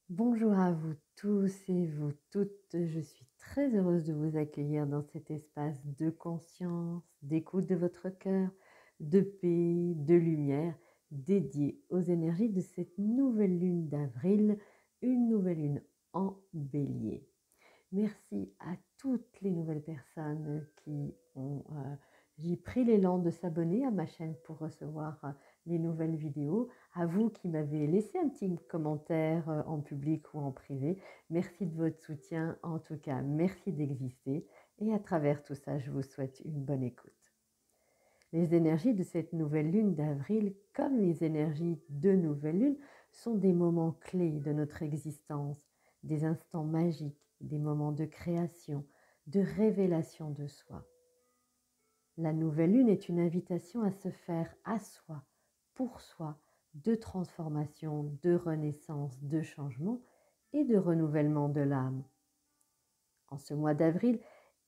Bonjour à vous tous et vous toutes. Je suis très heureuse de vous accueillir dans cet espace de conscience, d'écoute de votre cœur, de paix, de lumière, dédié aux énergies de cette nouvelle lune d'avril, une nouvelle lune en bélier. Merci à toutes les nouvelles personnes qui ont j'ai pris l'élan de s'abonner à ma chaîne pour recevoir les nouvelles vidéos. À vous qui m'avez laissé un petit commentaire en public ou en privé, merci de votre soutien. En tout cas, merci d'exister. Et à travers tout ça, je vous souhaite une bonne écoute. Les énergies de cette nouvelle lune d'avril, comme les énergies de nouvelle lune, sont des moments clés de notre existence, des instants magiques, des moments de création, de révélation de soi. La nouvelle lune est une invitation à se faire à soi, pour soi, de transformation, de renaissance, de changement et de renouvellement de l'âme. En ce mois d'avril,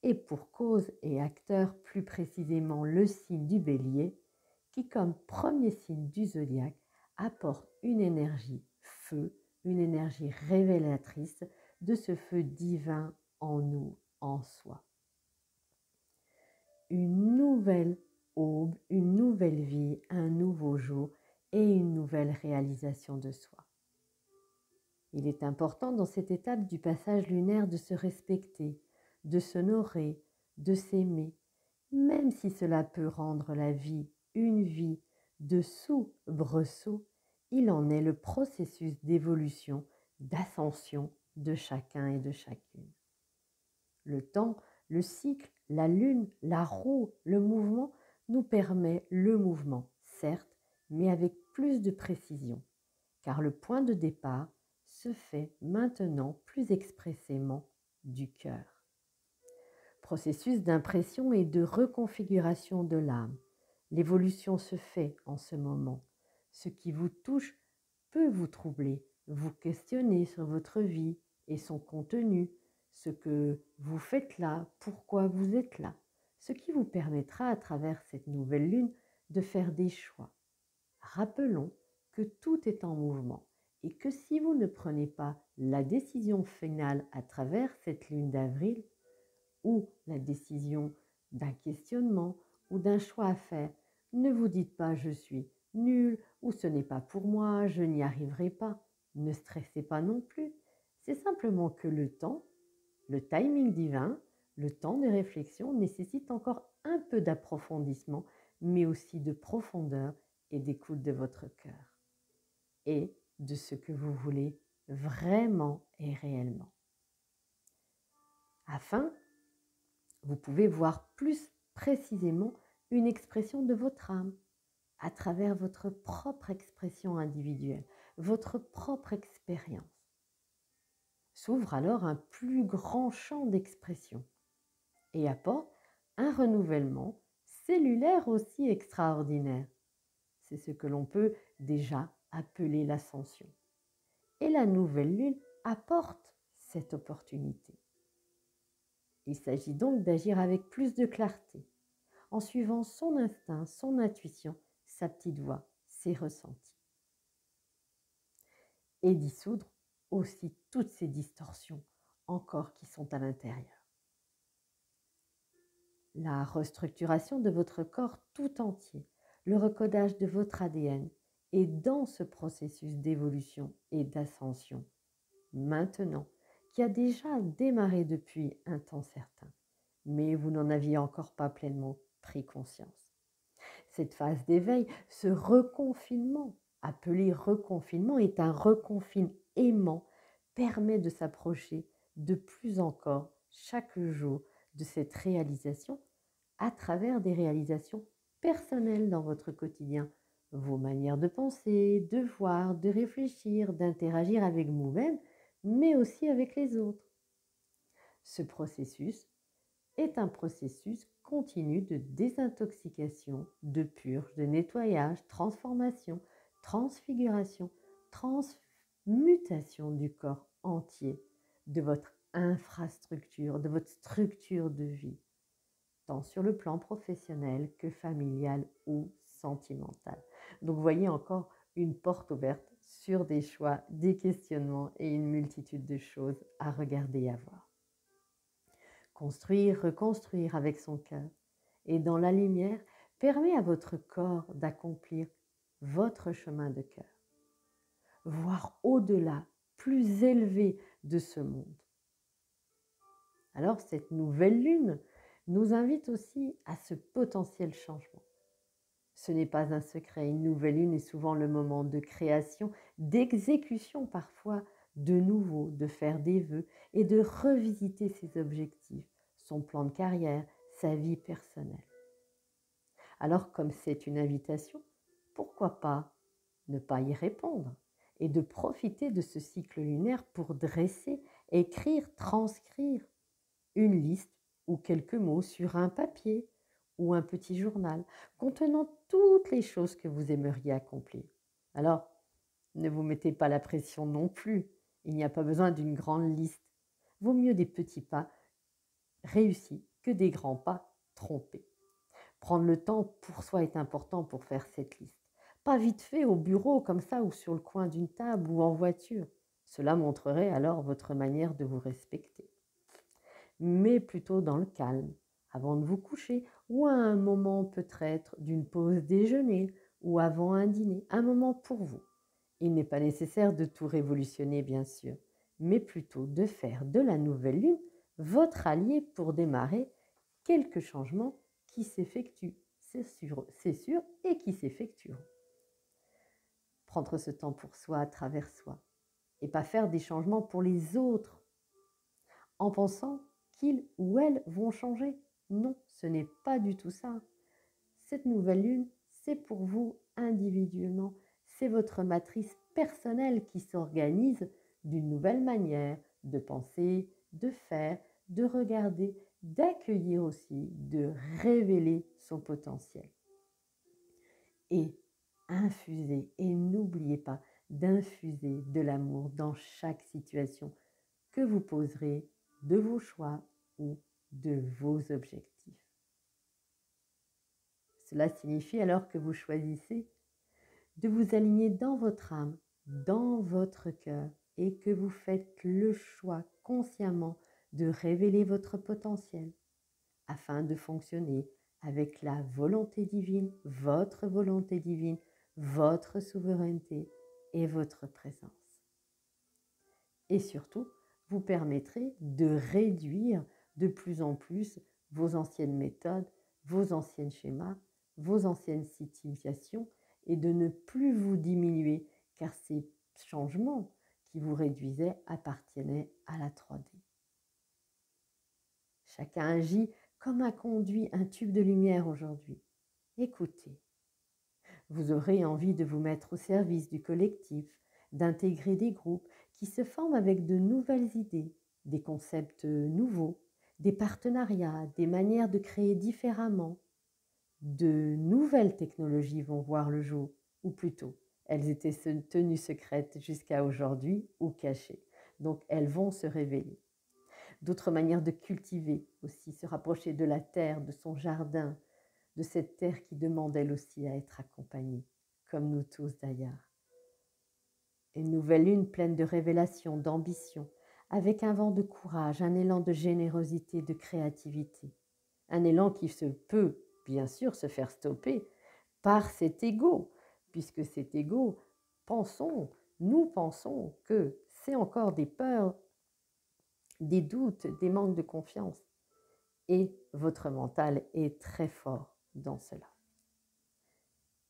et pour cause et acteur plus précisément le signe du bélier, qui comme premier signe du zodiaque apporte une énergie feu, une énergie révélatrice de ce feu divin en nous, en soi. Une nouvelle aube, une nouvelle vie, un nouveau jour et une nouvelle réalisation de soi. Il est important dans cette étape du passage lunaire de se respecter, de s'honorer, de s'aimer, même si cela peut rendre la vie une vie de soubresaut, il en est le processus d'évolution, d'ascension de chacun et de chacune. Le temps, le cycle, la lune, la roue, le mouvement nous permet le mouvement, certes, mais avec plus de précision, car le point de départ se fait maintenant plus expressément du cœur. Processus d'impression et de reconfiguration de l'âme. L'évolution se fait en ce moment. Ce qui vous touche peut vous troubler, vous questionner sur votre vie et son contenu, ce que vous faites là, pourquoi vous êtes là, ce qui vous permettra à travers cette nouvelle lune de faire des choix. Rappelons que tout est en mouvement et que si vous ne prenez pas la décision finale à travers cette lune d'avril, ou la décision d'un questionnement ou d'un choix à faire, ne vous dites pas je suis nul ou ce n'est pas pour moi, je n'y arriverai pas. Ne stressez pas non plus. C'est simplement que le temps, le timing divin, le temps de réflexion nécessite encore un peu d'approfondissement, mais aussi de profondeur et d'écoute de votre cœur et de ce que vous voulez vraiment et réellement. Afin vous pouvez voir plus précisément une expression de votre âme à travers votre propre expression individuelle, votre propre expérience. S'ouvre alors un plus grand champ d'expression et apporte un renouvellement cellulaire aussi extraordinaire. C'est ce que l'on peut déjà appeler l'ascension. Et la nouvelle lune apporte cette opportunité. Il s'agit donc d'agir avec plus de clarté, en suivant son instinct, son intuition, sa petite voix, ses ressentis. Et dissoudre aussi toutes ces distorsions encore qui sont à l'intérieur. La restructuration de votre corps tout entier, le recodage de votre ADN est dans ce processus d'évolution et d'ascension, maintenant, qui a déjà démarré depuis un temps certain, mais vous n'en aviez encore pas pleinement pris conscience. Cette phase d'éveil, ce reconfinement, appelé reconfinement, est un reconfine aimant, permet de s'approcher de plus encore chaque jour de cette réalisation à travers des réalisations personnelles dans votre quotidien, vos manières de penser, de voir, de réfléchir, d'interagir avec vous-même, mais aussi avec les autres. Ce processus est un processus continu de désintoxication, de purge, de nettoyage, transformation, transfiguration, transmutation du corps entier, de votre infrastructure, de votre structure de vie, tant sur le plan professionnel que familial ou sentimental. Donc, vous voyez encore une porte ouverte sur des choix, des questionnements et une multitude de choses à regarder et à voir. Construire, reconstruire avec son cœur et dans la lumière permet à votre corps d'accomplir votre chemin de cœur, voir au-delà, plus élevé de ce monde. Alors cette nouvelle lune nous invite aussi à ce potentiel changement. Ce n'est pas un secret, une nouvelle lune est souvent le moment de création, d'exécution parfois, de nouveau, de faire des vœux et de revisiter ses objectifs, son plan de carrière, sa vie personnelle. Alors comme c'est une invitation, pourquoi pas ne pas y répondre et de profiter de ce cycle lunaire pour dresser, écrire, transcrire une liste ou quelques mots sur un papier ou un petit journal contenant toutes les choses que vous aimeriez accomplir. Alors, ne vous mettez pas la pression non plus. Il n'y a pas besoin d'une grande liste. Vaut mieux des petits pas réussis que des grands pas trompés. Prendre le temps pour soi est important pour faire cette liste. Pas vite fait au bureau comme ça ou sur le coin d'une table ou en voiture. Cela montrerait alors votre manière de vous respecter. Mais plutôt dans le calme, avant de vous coucher ou à un moment peut-être d'une pause déjeuner ou avant un dîner, un moment pour vous. Il n'est pas nécessaire de tout révolutionner bien sûr, mais plutôt de faire de la nouvelle lune votre allié pour démarrer quelques changements qui s'effectuent, c'est sûr, et qui s'effectueront. Prendre ce temps pour soi à travers soi et pas faire des changements pour les autres en pensant qu'ils ou elles vont changer. Non, ce n'est pas du tout ça. Cette nouvelle lune, c'est pour vous individuellement. C'est votre matrice personnelle qui s'organise d'une nouvelle manière de penser, de faire, de regarder, d'accueillir aussi, de révéler son potentiel. Et infuser, et n'oubliez pas d'infuser de l'amour dans chaque situation que vous poserez de vos choix ou de vos objectifs. Cela signifie alors que vous choisissez de vous aligner dans votre âme, dans votre cœur et que vous faites le choix consciemment de révéler votre potentiel afin de fonctionner avec la volonté divine, votre souveraineté et votre présence. Et surtout, vous permettrez de réduire de plus en plus vos anciennes méthodes, vos anciens schémas, vos anciennes situations et de ne plus vous diminuer car ces changements qui vous réduisaient appartenaient à la 3D. Chacun agit comme a conduit un tube de lumière aujourd'hui. Écoutez, vous aurez envie de vous mettre au service du collectif, d'intégrer des groupes qui se forment avec de nouvelles idées, des concepts nouveaux, des partenariats, des manières de créer différemment. De nouvelles technologies vont voir le jour, ou plutôt, elles étaient tenues secrètes jusqu'à aujourd'hui ou cachées. Donc, elles vont se révéler. D'autres manières de cultiver aussi, se rapprocher de la terre, de son jardin, de cette terre qui demande elle aussi à être accompagnée, comme nous tous d'ailleurs. Une nouvelle lune pleine de révélations, d'ambition, avec un vent de courage, un élan de générosité, de créativité. Un élan qui peut, bien sûr, se faire stopper par cet ego, puisque cet ego, nous pensons que c'est encore des peurs, des doutes, des manques de confiance. Et votre mental est très fort dans cela.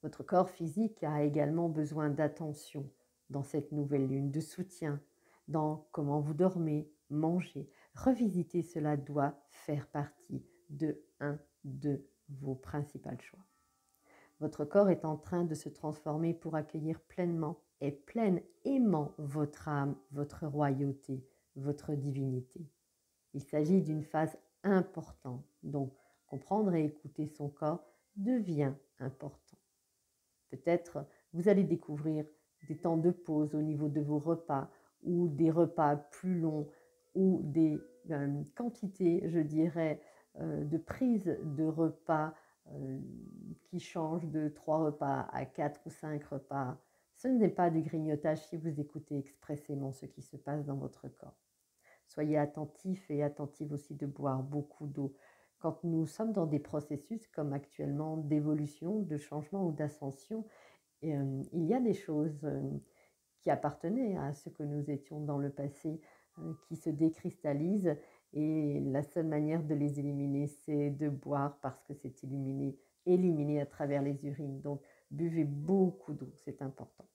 Votre corps physique a également besoin d'attention dans cette nouvelle lune, de soutien dans comment vous dormez, mangez. Revisiter cela doit faire partie de un de vos principaux choix. Votre corps est en train de se transformer pour accueillir pleinement et pleinement votre âme, votre royauté, votre divinité. Il s'agit d'une phase importante, donc comprendre et écouter son corps devient important. Peut-être vous allez découvrir des temps de pause au niveau de vos repas ou des repas plus longs ou des quantités, je dirais, de prise de repas qui changent de 3 repas à 4 ou 5 repas Ce n'est pas du grignotage si vous écoutez expressément ce qui se passe dans votre corps. Soyez attentifs et attentives aussi de boire beaucoup d'eau. Quand nous sommes dans des processus comme actuellement d'évolution, de changement ou d'ascension, il y a des choses qui appartenaient à ce que nous étions dans le passé, qui se décristallisent et la seule manière de les éliminer, c'est de boire parce que c'est éliminé à travers les urines. Donc, buvez beaucoup d'eau, c'est important.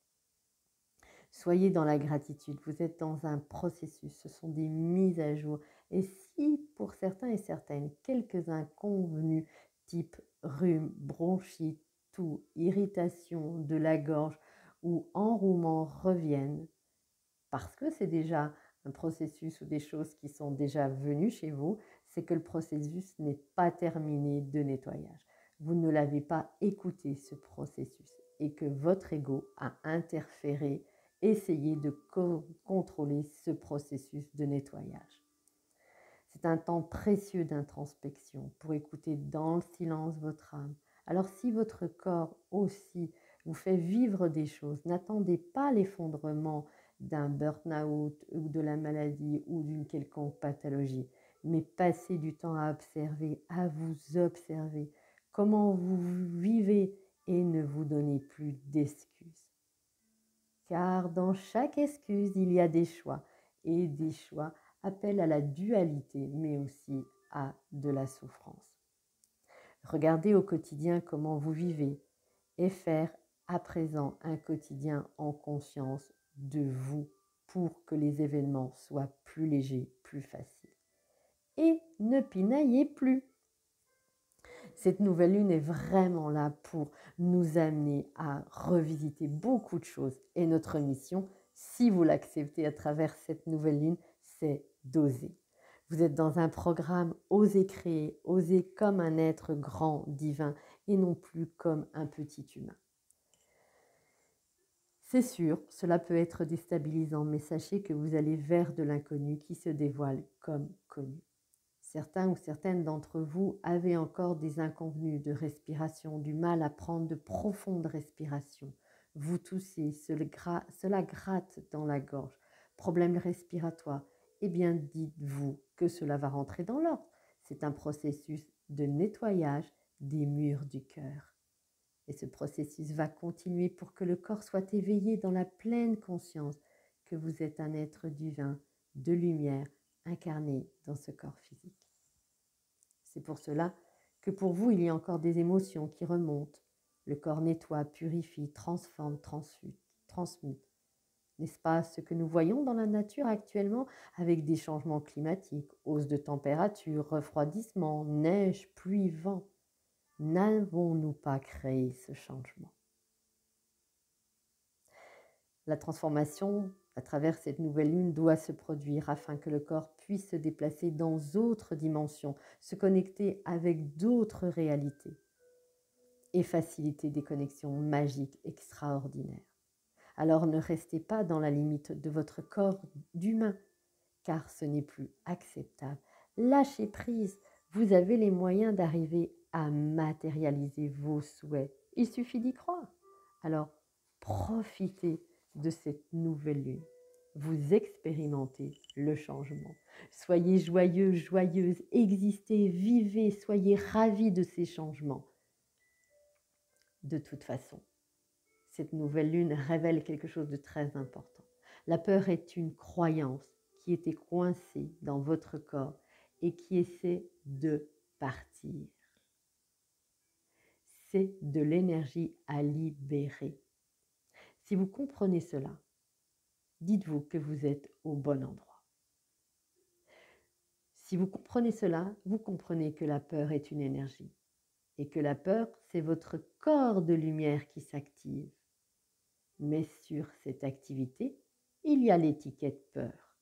Soyez dans la gratitude, vous êtes dans un processus, ce sont des mises à jour. Et si pour certains et certaines, quelques inconvenus type rhume, bronchite, toux, irritation de la gorge ou enrouement reviennent, parce que c'est déjà un processus ou des choses qui sont déjà venues chez vous, c'est que le processus n'est pas terminé de nettoyage. Vous ne l'avez pas écouté, ce processus, et que votre ego a interféré, essayé de contrôler ce processus de nettoyage. C'est un temps précieux d'introspection pour écouter dans le silence votre âme. Alors si votre corps aussi vous fait vivre des choses, n'attendez pas l'effondrement d'un burn-out ou de la maladie ou d'une quelconque pathologie, mais passez du temps à observer, à vous observer, comment vous vivez et ne vous donnez plus d'excuses. Car dans chaque excuse, il y a des choix, et des choix appellent à la dualité, mais aussi à de la souffrance. Regardez au quotidien comment vous vivez et faire à présent un quotidien en conscience de vous pour que les événements soient plus légers, plus faciles. Et ne pinaillez plus. Cette nouvelle lune est vraiment là pour nous amener à revisiter beaucoup de choses. Et notre mission, si vous l'acceptez à travers cette nouvelle lune, c'est d'oser. Vous êtes dans un programme Oser créer, oser comme un être grand, divin, et non plus comme un petit humain. C'est sûr, cela peut être déstabilisant, mais sachez que vous allez vers de l'inconnu qui se dévoile comme connu. Certains ou certaines d'entre vous avaient encore des inconvenus de respiration, du mal à prendre de profondes respirations. Vous toussez, cela gratte dans la gorge. Problème respiratoire. Eh bien, dites-vous que cela va rentrer dans l'ordre. C'est un processus de nettoyage des murs du cœur. Et ce processus va continuer pour que le corps soit éveillé dans la pleine conscience que vous êtes un être divin, de lumière, incarné dans ce corps physique. C'est pour cela que pour vous, il y a encore des émotions qui remontent. Le corps nettoie, purifie, transforme, transmute. N'est-ce pas ce que nous voyons dans la nature actuellement avec des changements climatiques, hausse de température, refroidissement, neige, pluie, vent? N'avons-nous pas créé ce changement? La transformation à travers cette nouvelle lune doit se produire afin que le corps puisse se déplacer dans d'autres dimensions, se connecter avec d'autres réalités et faciliter des connexions magiques extraordinaires. Alors ne restez pas dans la limite de votre corps d'humain, car ce n'est plus acceptable. Lâchez prise, vous avez les moyens d'arriver à matérialiser vos souhaits. Il suffit d'y croire. Alors profitez de cette nouvelle lune. Vous expérimentez le changement. Soyez joyeux, joyeuse, existez, vivez, soyez ravis de ces changements. De toute façon, cette nouvelle lune révèle quelque chose de très important. La peur est une croyance qui était coincée dans votre corps et qui essaie de partir. C'est de l'énergie à libérer. Si vous comprenez cela, dites-vous que vous êtes au bon endroit. Si vous comprenez cela, vous comprenez que la peur est une énergie et que la peur, c'est votre corps de lumière qui s'active. Mais sur cette activité, il y a l'étiquette peur.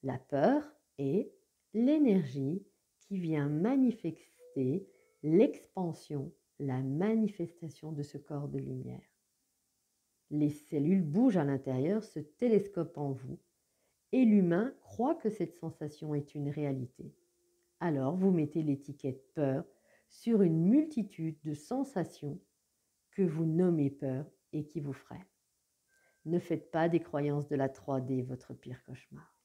La peur est l'énergie qui vient manifester l'expansion, la manifestation de ce corps de lumière. Les cellules bougent à l'intérieur, se télescopent en vous, et l'humain croit que cette sensation est une réalité. Alors vous mettez l'étiquette peur sur une multitude de sensations que vous nommez peur et qui vous freinent. Ne faites pas des croyances de la 3D votre pire cauchemar.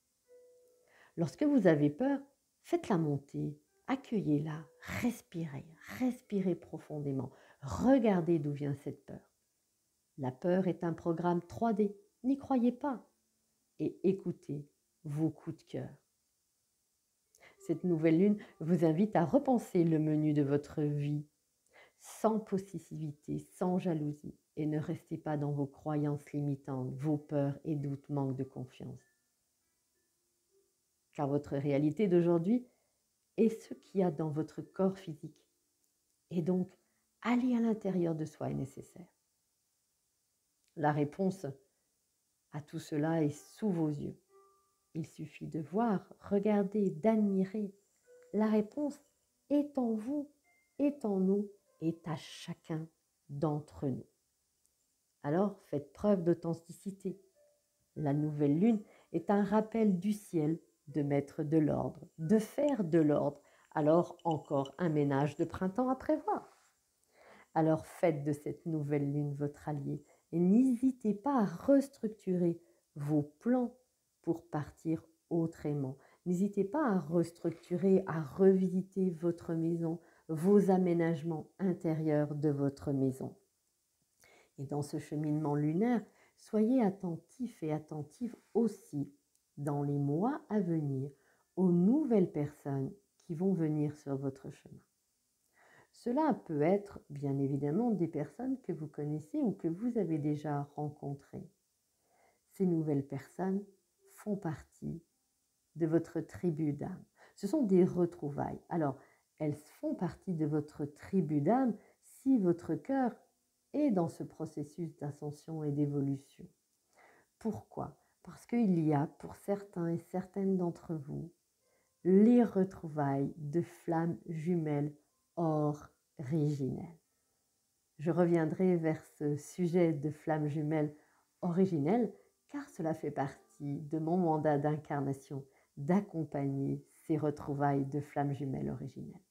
Lorsque vous avez peur, faites-la monter, accueillez-la, respirez profondément, regardez d'où vient cette peur. La peur est un programme 3D, n'y croyez pas et écoutez vos coups de cœur. Cette nouvelle lune vous invite à repenser le menu de votre vie, sans possessivité, sans jalousie, et ne restez pas dans vos croyances limitantes, vos peurs et doutes, manque de confiance. Car votre réalité d'aujourd'hui est ce qu'il y a dans votre corps physique. Et donc, aller à l'intérieur de soi est nécessaire. La réponse à tout cela est sous vos yeux. Il suffit de voir, regarder, d'admirer. La réponse est en vous, est en nous, est à chacun d'entre nous. Alors, faites preuve d'authenticité. La nouvelle lune est un rappel du ciel de mettre de l'ordre, de faire de l'ordre. Alors, encore un ménage de printemps à prévoir. Alors, faites de cette nouvelle lune votre allié et n'hésitez pas à restructurer vos plans pour partir autrement. N'hésitez pas à restructurer, à revisiter votre maison, vos aménagements intérieurs de votre maison. Et dans ce cheminement lunaire, soyez attentifs et attentives aussi dans les mois à venir aux nouvelles personnes qui vont venir sur votre chemin. Cela peut être bien évidemment des personnes que vous connaissez ou que vous avez déjà rencontrées. Ces nouvelles personnes font partie de votre tribu d'âme. Ce sont des retrouvailles. Alors, elles font partie de votre tribu d'âme si votre cœur est dans ce processus d'ascension et d'évolution. Pourquoi ? Parce qu'il y a pour certains et certaines d'entre vous les retrouvailles de flammes jumelles originelles. Je reviendrai vers ce sujet de flammes jumelles originelles car cela fait partie de mon mandat d'incarnation d'accompagner ces retrouvailles de flammes jumelles originelles.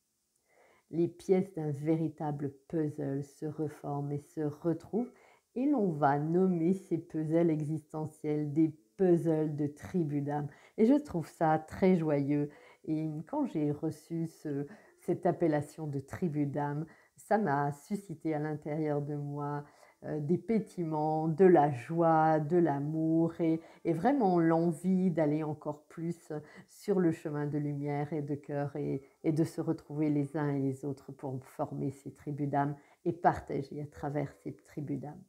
Les pièces d'un véritable puzzle se reforment et se retrouvent et l'on va nommer ces puzzles existentiels des puzzles de tribu d'âme. Et je trouve ça très joyeux. Et quand j'ai reçu cette appellation de tribu d'âme, ça m'a suscité à l'intérieur de moi des pétillements, de la joie, de l'amour et vraiment l'envie d'aller encore plus sur le chemin de lumière et de cœur et de se retrouver les uns et les autres pour former ces tribus d'âme et partager à travers ces tribus d'âme.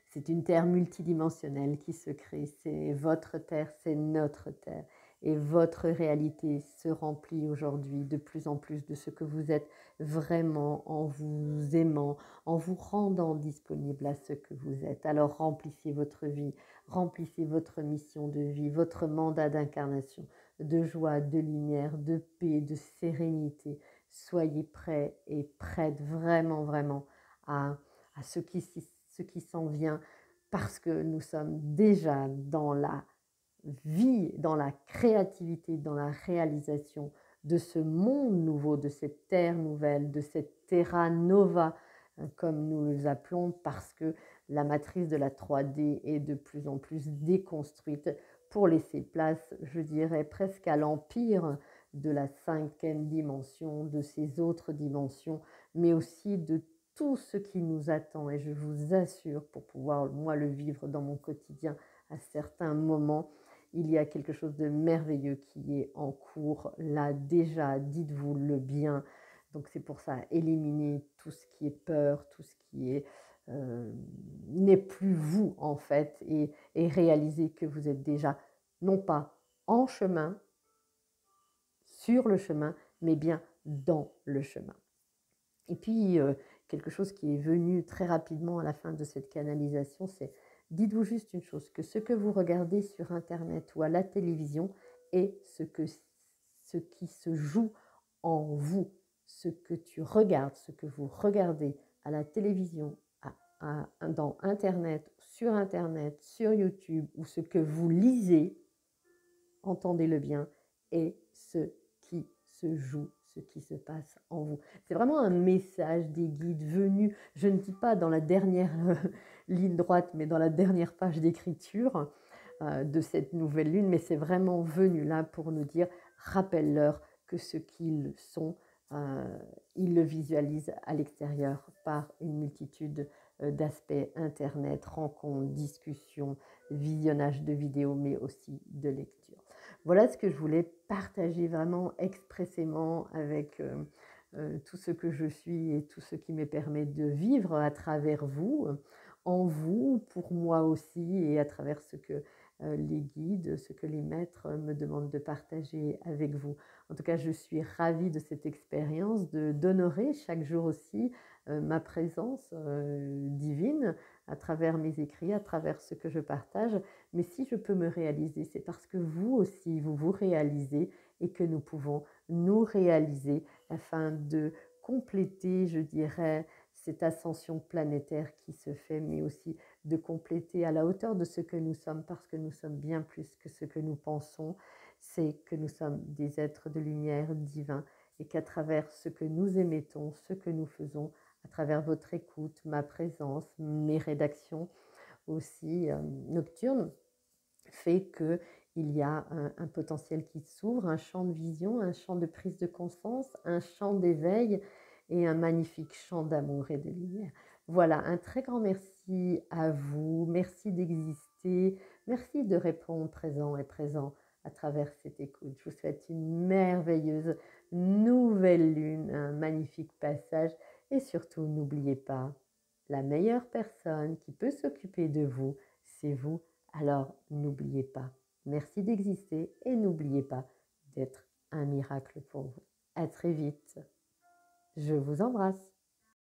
C'est une terre multidimensionnelle qui se crée, c'est votre terre, c'est notre terre. Et votre réalité se remplit aujourd'hui de plus en plus de ce que vous êtes vraiment en vous aimant, en vous rendant disponible à ce que vous êtes. Alors remplissez votre vie, remplissez votre mission de vie, votre mandat d'incarnation, de joie, de lumière, de paix, de sérénité. Soyez prêts et prêtes vraiment à ce qui s'en vient parce que nous sommes déjà dans la vie, dans la créativité, dans la réalisation de ce monde nouveau, de cette terre nouvelle, de cette terra nova, comme nous les appelons, parce que la matrice de la 3D est de plus en plus déconstruite pour laisser place, je dirais, presque à l'empire de la 5e dimension, de ces autres dimensions, mais aussi de tout ce qui nous attend. Et je vous assure, pour pouvoir, moi, le vivre dans mon quotidien à certains moments, il y a quelque chose de merveilleux qui est en cours là déjà, dites-vous le bien. Donc c'est pour ça, éliminer tout ce qui est peur, tout ce qui est n'est plus vous en fait et réaliser que vous êtes déjà non pas en chemin, sur le chemin, mais bien dans le chemin. Et puis quelque chose qui est venu très rapidement à la fin de cette canalisation, c'est dites-vous juste une chose, que ce que vous regardez sur Internet ou à la télévision est ce qui se joue en vous. Ce que tu regardes, ce que vous regardez à la télévision, dans Internet, sur YouTube, ou ce que vous lisez, entendez-le bien, est ce qui se joue, ce qui se passe en vous. C'est vraiment un message des guides venus, je ne dis pas dans la dernière ligne droite, mais dans la dernière page d'écriture de cette nouvelle lune, mais c'est vraiment venu là pour nous dire, rappelle-leur que ce qu'ils sont, ils le visualisent à l'extérieur par une multitude d'aspects, internet, rencontres, discussions, visionnage de vidéos, mais aussi de lecture. Voilà ce que je voulais partager vraiment expressément avec tout ce que je suis et tout ce qui me permet de vivre à travers vous, en vous, pour moi aussi, et à travers ce que les guides, ce que les maîtres me demandent de partager avec vous. En tout cas, je suis ravie de cette expérience, d'honorer chaque jour aussi ma présence divine à travers mes écrits, à travers ce que je partage. Mais si je peux me réaliser, c'est parce que vous aussi, vous vous réalisez et que nous pouvons nous réaliser afin de compléter, je dirais, cette ascension planétaire qui se fait, mais aussi de compléter à la hauteur de ce que nous sommes, parce que nous sommes bien plus que ce que nous pensons. C'est que nous sommes des êtres de lumière divins et qu'à travers ce que nous émettons, ce que nous faisons, à travers votre écoute, ma présence, mes rédactions aussi nocturnes, fait qu'il y a un potentiel qui s'ouvre, un champ de vision, un champ de prise de conscience, un champ d'éveil et un magnifique champ d'amour et de lumière. Voilà, un très grand merci à vous, merci d'exister, merci de répondre présent et présent à travers cette écoute. Je vous souhaite une merveilleuse nouvelle lune, un magnifique passage et surtout n'oubliez pas, la meilleure personne qui peut s'occuper de vous, c'est vous. Alors n'oubliez pas, merci d'exister et n'oubliez pas d'être un miracle pour vous. À très vite. Je vous embrasse.